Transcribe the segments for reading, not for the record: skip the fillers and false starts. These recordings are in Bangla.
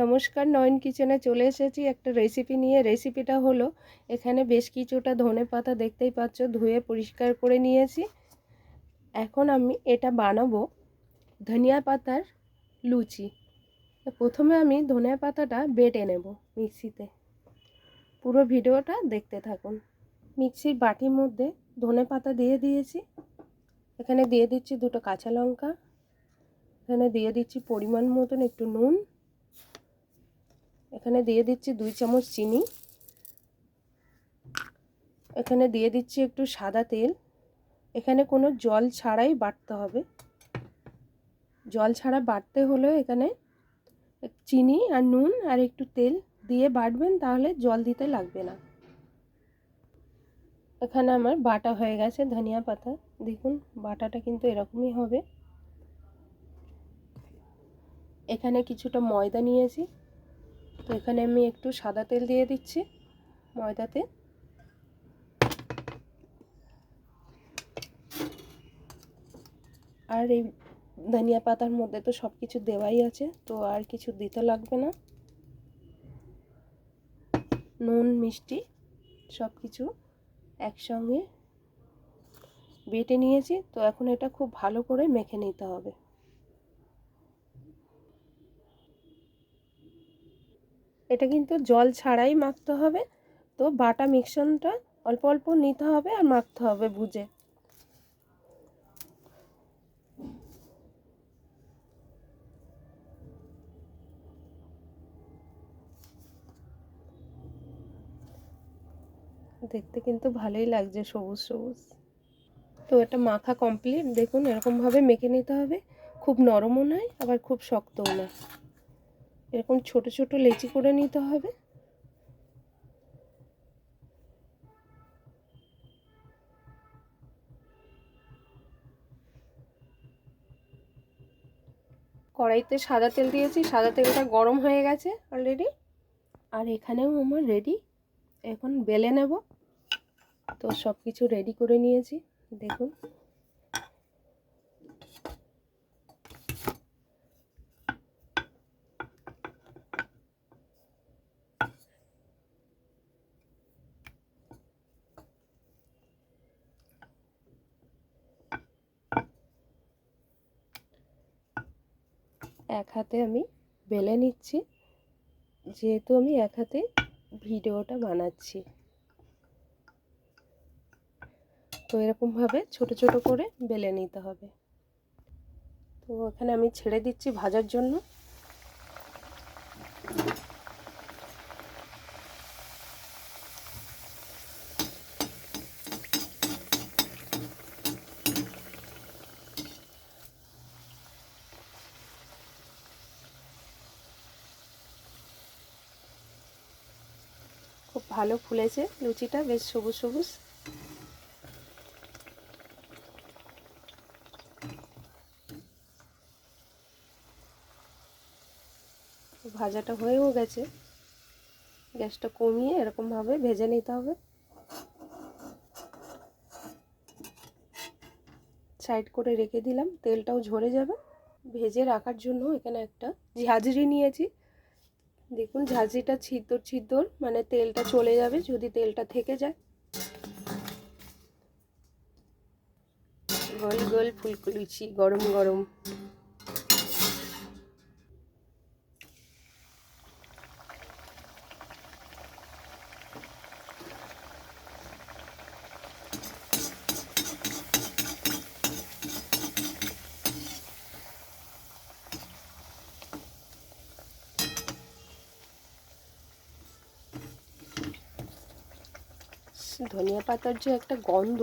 নমস্কার, নয়ন কিচেনে চলে এসেছি একটা রেসিপি নিয়ে। রেসিপিটা হলো, এখানে বেশ কিছুটা ধনেপাতা দেখতেই পাচ্ছ, ধুয়ে পরিষ্কার করে নিয়েছি। এখন আমি এটা বানাবো ধনিয়া পাতার লুচি। প্রথমে আমি ধনিয়া পাতাটা বেটে নেব মিক্সিতে। পুরো ভিডিওটা দেখতে থাকুন। মিক্সির বাটির মধ্যে ধনেপাতা দিয়ে দিয়েছি। এখানে দিয়ে দিচ্ছি দুটো কাঁচা লঙ্কা। এখানে দিয়ে দিচ্ছি পরিমাণ মতন একটু নুন। এখানে দিয়ে দিচ্ছি 2 চামচ চিনি। এখানে দিয়ে দিচ্ছি একটু সাদা তেল। এখানে কোনো জল ছাড়াই বাটতে হবে। জল ছাড়া বাটতে হলে এখানে চিনি আর নুন আর একটু তেল দিয়ে বাটবেন, তাহলে জল দিতে লাগবে না। এখানে আমার বাটা হয়ে গেছে ধনিয়া পাতা। দেখুন বাটাটা কিন্তু এরকমই হবে। এখানে কিছুটা ময়দা নিয়েছি, তো এখানে আমি একটু সাদা তেল দিয়ে দিচ্ছি ময়দাতে। আর এই ধনিয়া পাতার মধ্যে তো সব কিছু দেওয়াই আছে, তো আর কিছু দিতে লাগবে না। নুন মিষ্টি সব কিছু একসঙ্গে বেটে নিয়েছি, তো এখন এটা খুব ভালো করে মেখে নিতে হবে। এটা কিন্তু জল ছাড়াই মাখতে হবে, তো বাটা মিশ্রণটা অল্প অল্প নিতে হবে আর মাখতে হবে বুঝে। দেখতে কিন্তু ভালোই লাগছে, সবুজ সবুজ। তো এটা মাখা কমপ্লিট। দেখুন এরকমভাবে মেখে নিতে হবে। খুব নরমও নয় আবার খুব শক্তও না। এরকম ছোট ছোট লেচি করে নিতে হবে। কড়াইতে সাদা তেল দিয়েছি, সাদা তেলটা গরম হয়ে গেছে অলরেডি। আর এখানেও আমার রেডি। এখন বেলে নেব। তো সব কিছু রেডি করে নিয়েছি, দেখুন। এক হাতে আমি বেলে নিচ্ছি, যেহেতু আমি এক হাতে ভিডিওটা বানাচ্ছি। তো এরকমভাবে ছোট ছোট করে বেলে নিতে হবে। তো এখানে আমি ছেড়ে দিচ্ছি ভাজার জন্য। খুব ভালো ফুলেছে লুচিটা, বেশ সবুজ সবুজ। ভাজাটা হয়েও গেছে। গ্যাসটা কমিয়ে এরকমভাবে ভেজে নিতে হবে। সাইড করে রেখে দিলাম, তেলটাও ঝরে যাবে। ভেজে রাখার জন্য এখানে একটা ঝাঁঝরি নিয়েছি। দেখুন ঝাঁঝরিটা ছিদ্র ছিদ্র, মানে তেলটা চলে যাবে যদি তেলটা থেকে যায়। গোল গোল ফুলকো লুচি গরম গরম। ধনিয়া পাতার যে একটা গন্ধ,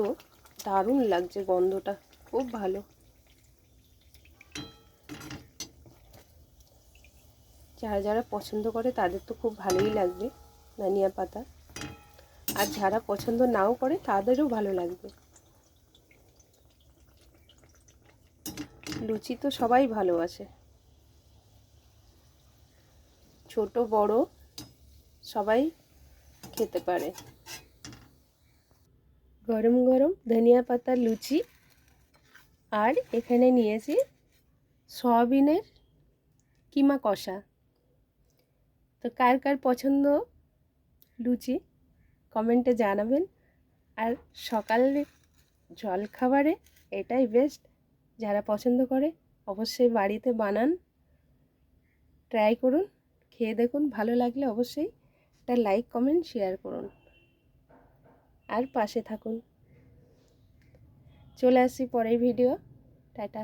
দারুণ লাগছে গন্ধটা, খুব ভালো। যারা যারা পছন্দ করে তাদের তো খুব ভালোই লাগবে ধনিয়া পাতা, আর যারা পছন্দ নাও করে তাদেরও ভালো লাগবে। লুচি তো সবাই ভালোবাসে, ছোট বড় সবাই খেতে পারে। গরম গরম ধনিয়া পাতার লুচি। আর এখানে নিয়েছি সয়াবিনের কিমা কষা। তো কার কার পছন্দ লুচি কমেন্টে জানাবেন। আর সকালে জলখাবারে এটাই বেস্ট। যারা পছন্দ করে অবশ্যই বাড়িতে বানান, ট্রাই করুন, খেয়ে দেখুন। ভালো লাগলে অবশ্যই একটা লাইক কমেন্ট শেয়ার করুন আর পাশে থাকুন। চলে আসছি পরের ভিডিও। টাটা।